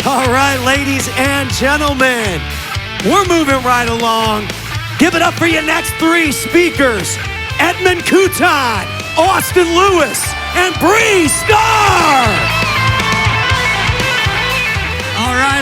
All right, ladies and gentlemen, we're moving right along. Give it up for your next three speakers, Edmund Couton, Austin Lewis, and Bree Star. All right.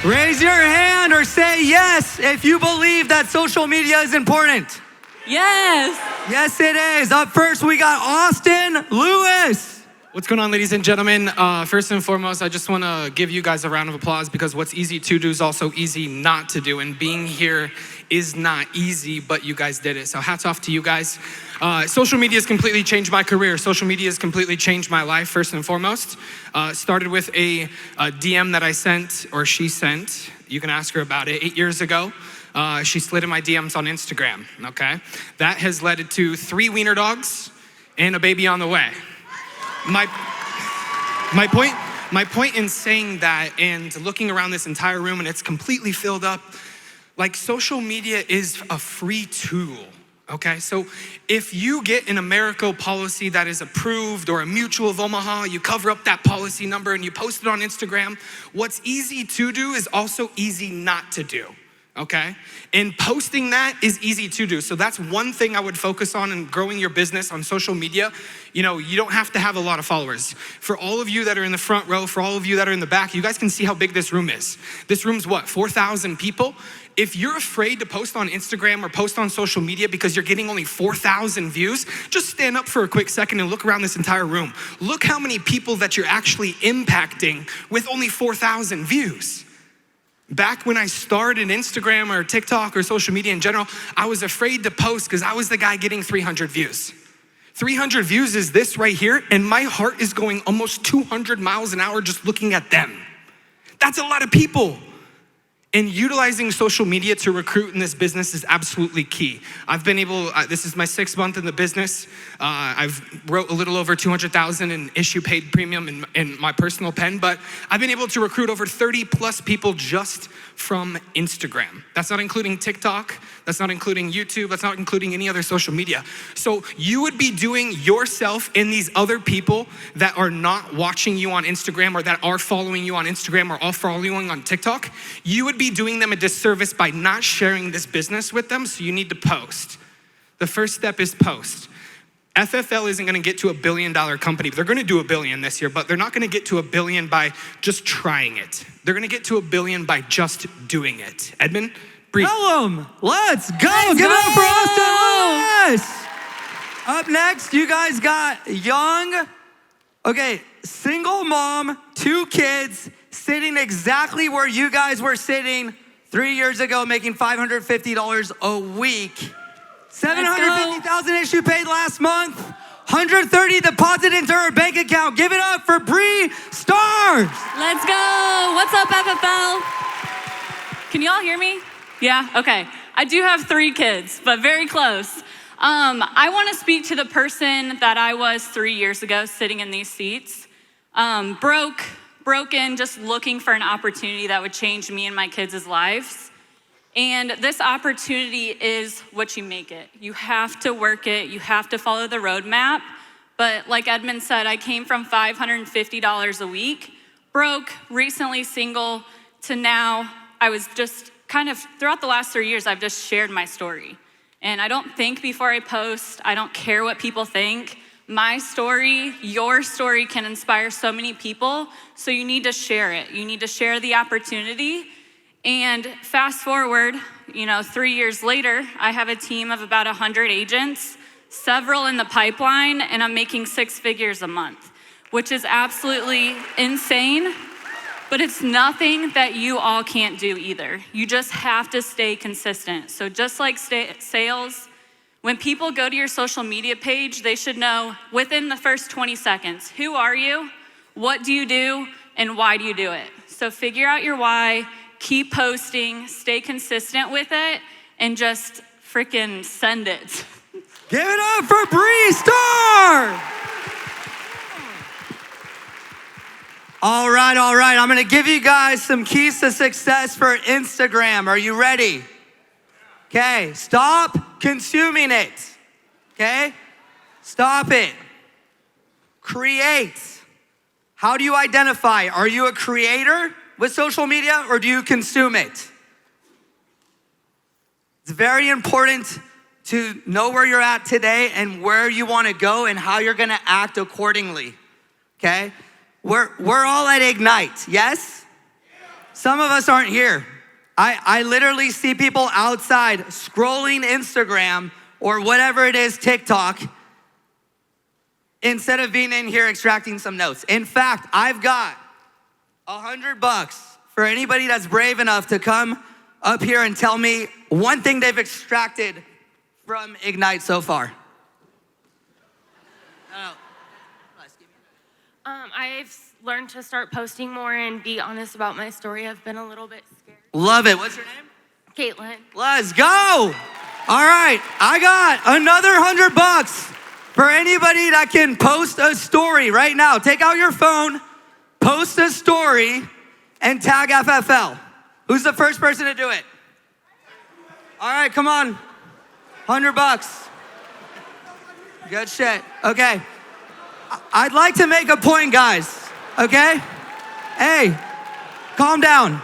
Raise your hand or say yes if you believe that social media is important. Yes. Yes, it is. Up first, we got Austin Lewis. What's going on, ladies and gentlemen? First and foremost, I just want to give you guys a round of applause because what's easy to do is also easy not to do. And being here is not easy, but you guys did it. So hats off to you guys. Social media has completely changed my career. Social media has completely changed my life, first and foremost. Started with a DM that I sent, or she sent. You can ask her about it. 8 years ago. She slid in my DMs on Instagram, okay? That has led to 3 wiener dogs and a baby on the way. My point in saying that and looking around this entire room and it's completely filled up, like social media is a free tool, okay? So if you get an Americo policy that is approved or a Mutual of Omaha, you cover up that policy number and you post it on Instagram, what's easy to do is also easy not to do. Okay? And posting that is easy to do. So that's one thing I would focus on in growing your business on social media. You know, you don't have to have a lot of followers. For all of you that are in the front row, for all of you that are in the back, you guys can see how big this room is. This room's what, 4,000 people? If you're afraid to post on Instagram or post on social media because you're getting only 4,000 views, just stand up for a quick second and look around this entire room. Look how many people that you're actually impacting with only 4,000 views. Back when I started Instagram or TikTok or social media in general, I was afraid to post because I was the guy getting 300 views. 300 views is this right here, and my heart is going almost 200 miles an hour just looking at them. That's a lot of people. And utilizing social media to recruit in this business is absolutely key. I've been able, this is my 6th month in the business. I've wrote a little over 200,000 in issue paid premium in my personal pen, but I've been able to recruit over 30 plus people just from Instagram. That's not including TikTok. That's not including YouTube. That's not including any other social media. So you would be doing yourself and these other people that are not watching you on Instagram or that are following you on Instagram or are following on TikTok, you would be doing them a disservice by not sharing this business with them, so you need to post. The first step is post. FFL isn't gonna get to $1 billion company. They're gonna do $1 billion this year, but they're not gonna get to $1 billion by just trying it. They're gonna get to $1 billion by just doing it. Edmund, Bree. Tell them, let's go. Give it up for Austin Lewis. Up next, you guys got single mom, 2 kids, sitting exactly where you guys were sitting 3 years ago, making $550 a week. 750,000 issue paid last month. 130 deposited into her bank account. Give it up for Bree Stars. Let's go. What's up, FFL? Can y'all hear me? Yeah? Okay. I do have 3 kids, but very close. I want to speak to the person that I was 3 years ago sitting in these seats. Broken, just looking for an opportunity that would change me and my kids' lives. And this opportunity is what you make it. You have to work it, you have to follow the roadmap. But like Edmund said, I came from $550 a week, broke, recently single, to now I was just kind of, throughout the last 3 years, I've just shared my story. And I don't think before I post, I don't care what people think. My story, your story can inspire so many people, so you need to share it. You need to share the opportunity. And fast forward, 3 years later, I have a team of about 100 agents, several in the pipeline, and I'm making 6 figures a month, which is absolutely insane, but it's nothing that you all can't do either. You just have to stay consistent. So just like sales, when people go to your social media page, they should know within the first 20 seconds, who are you, what do you do, and why do you do it? So figure out your why, keep posting, stay consistent with it, and just freaking send it. Give it up for Bree Star. All right. I'm gonna give you guys some keys to success for Instagram. Are you ready? Okay, stop consuming it. Okay? Stop it. Create. How do you identify? Are you a creator with social media or do you consume it? It's very important to know where you're at today and where you want to go and how you're going to act accordingly. Okay? We're all at Ignite, yes? Some of us aren't here. I literally see people outside scrolling Instagram or whatever it is, TikTok, instead of being in here extracting some notes. In fact, I've got $100 for anybody that's brave enough to come up here and tell me one thing they've extracted from Ignite so far. I've learned to start posting more and be honest about my story. I've been a little bit scared. Love it. What's your name? Caitlin. Let's go. All right, I got another $100 for anybody that can post a story right now. Take out your phone, post a story, and tag FFL. Who's the first person to do it? All right, come on. $100. Good shit. Okay. I'd like to make a point, guys. Okay? Hey, calm down.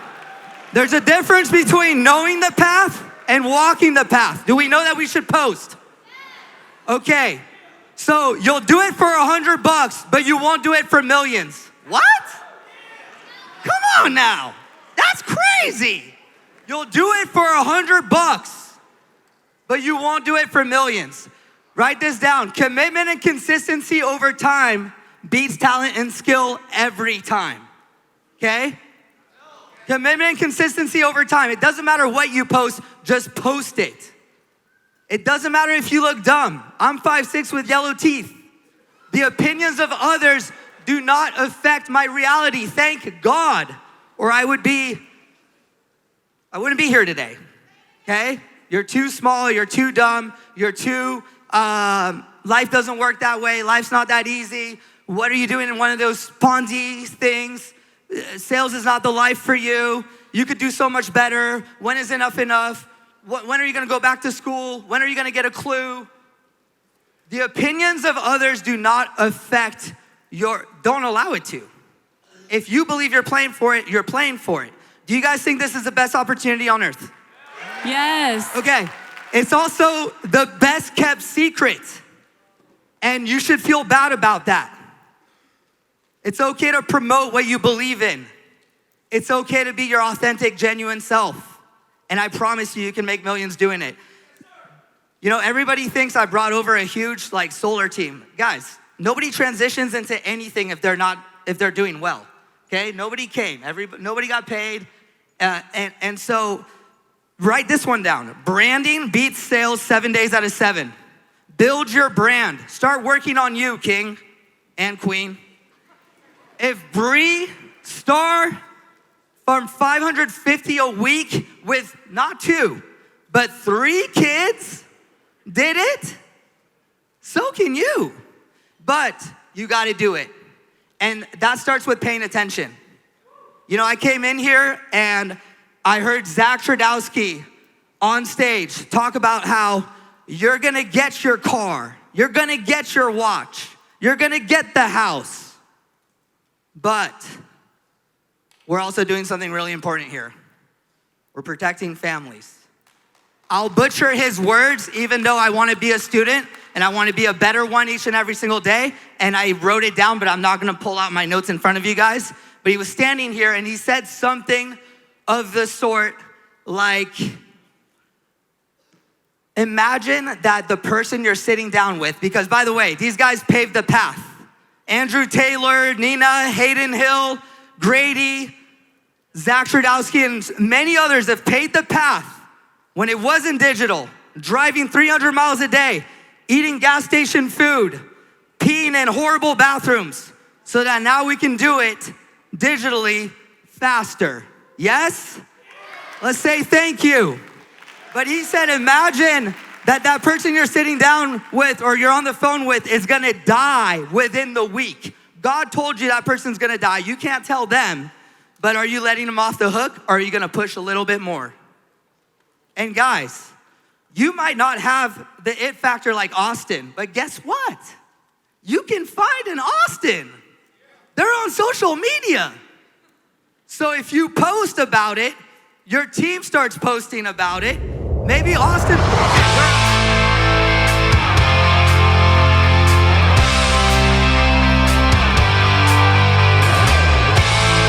There's a difference between knowing the path and walking the path. Do we know that we should post? Okay. So you'll do it for $100, but you won't do it for millions. What? Come on now. That's crazy. You'll do it for $100, but you won't do it for millions. Write this down. Commitment and consistency over time beats talent and skill every time. Okay? Commitment and consistency over time. It doesn't matter what you post, just post it. It doesn't matter if you look dumb. I'm 5'6" with yellow teeth. The opinions of others do not affect my reality. Thank God. Or I wouldn't be here today. Okay? You're too small, you're too dumb, you're too, life doesn't work that way, life's not that easy. What are you doing in one of those Ponzi things? Sales is not the life for you. You could do so much better. When is enough enough? When are you gonna go back to school? When are you gonna get a clue? The opinions of others do not affect don't allow it to. If you believe you're playing for it, you're playing for it. Do you guys think this is the best opportunity on earth? Yes. Okay, it's also the best kept secret. And you should feel bad about that. It's okay to promote what you believe in. It's okay to be your authentic, genuine self. And I promise you can make millions doing it. You know, everybody thinks I brought over a huge solar team. Guys, nobody transitions into anything if they're doing well. Okay, nobody came. Nobody got paid. And so write this one down. Branding beats sales 7 days out of 7. Build your brand. Start working on you, king and queen. If Bree Star from 550 a week with not 2, but 3 kids did it, so can you. But you gotta do it. And that starts with paying attention. You know, I came in here and I heard Zach Trudowski on stage talk about how you're gonna get your car, you're gonna get your watch, you're gonna get the house. But we're also doing something really important here. We're protecting families. I'll butcher his words even though I wanna be a student and I wanna be a better one each and every single day. And I wrote it down, but I'm not gonna pull out my notes in front of you guys. But he was standing here and he said something of the sort like, imagine that the person you're sitting down with, because by the way, these guys paved the path. Andrew Taylor, Nina, Hayden Hill, Grady, Zach Trudowski, and many others have paved the path when it wasn't digital, driving 300 miles a day, eating gas station food, peeing in horrible bathrooms, so that now we can do it digitally faster. Yes? Let's say thank you. But he said, imagine that person you're sitting down with or you're on the phone with is gonna die within the week. God told you that person's gonna die. You can't tell them, but are you letting them off the hook or are you gonna push a little bit more? And guys, you might not have the it factor like Austin, but guess what? You can find an Austin. They're on social media. So if you post about it, your team starts posting about it. Maybe Austin,